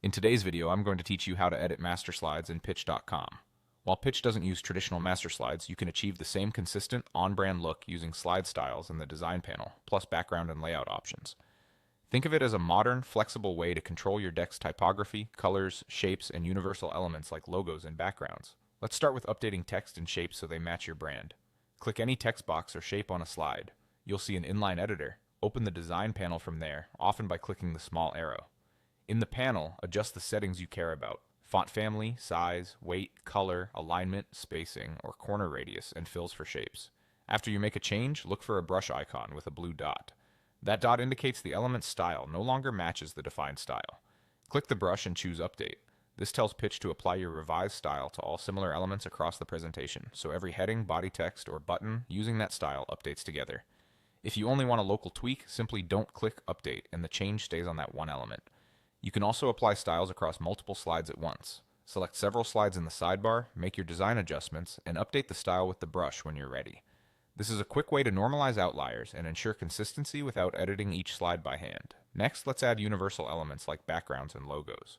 In today's video, I'm going to teach you how to edit master slides in Pitch.com. While Pitch doesn't use traditional master slides, you can achieve the same consistent, on-brand look using slide styles in the design panel, plus background and layout options. Think of it as a modern, flexible way to control your deck's typography, colors, shapes, and universal elements like logos and backgrounds. Let's start with updating text and shapes so they match your brand. Click any text box or shape on a slide. You'll see an inline editor. Open the design panel from there, often by clicking the small arrow. In the panel, adjust the settings you care about: font family, size, weight, color, alignment, spacing, or corner radius, and fills for shapes. After you make a change, look for a brush icon with a blue dot. That dot indicates the element's style no longer matches the defined style. Click the brush and choose Update. This tells Pitch to apply your revised style to all similar elements across the presentation, so every heading, body text, or button using that style updates together. If you only want a local tweak, simply don't click Update, and the change stays on that one element. You can also apply styles across multiple slides at once. Select several slides in the sidebar, make your design adjustments, and update the style with the brush when you're ready. This is a quick way to normalize outliers and ensure consistency without editing each slide by hand. Next, let's add universal elements like backgrounds and logos.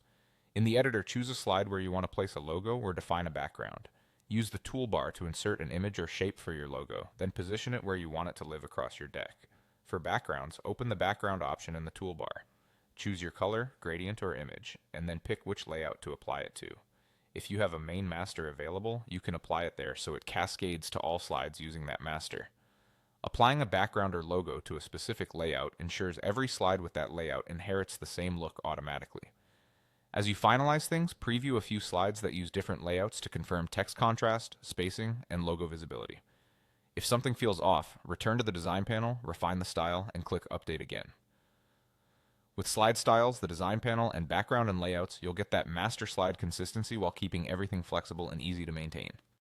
In the editor, choose a slide where you want to place a logo or define a background. Use the toolbar to insert an image or shape for your logo, then position it where you want it to live across your deck. For backgrounds, open the background option in the toolbar. Choose your color, gradient, or image, and then pick which layout to apply it to. If you have a main master available, you can apply it there so it cascades to all slides using that master. Applying a background or logo to a specific layout ensures every slide with that layout inherits the same look automatically. As you finalize things, preview a few slides that use different layouts to confirm text contrast, spacing, and logo visibility. If something feels off, return to the design panel, refine the style, and click Update again. With slide styles, the design panel, and background and layouts, you'll get that master slide consistency while keeping everything flexible and easy to maintain.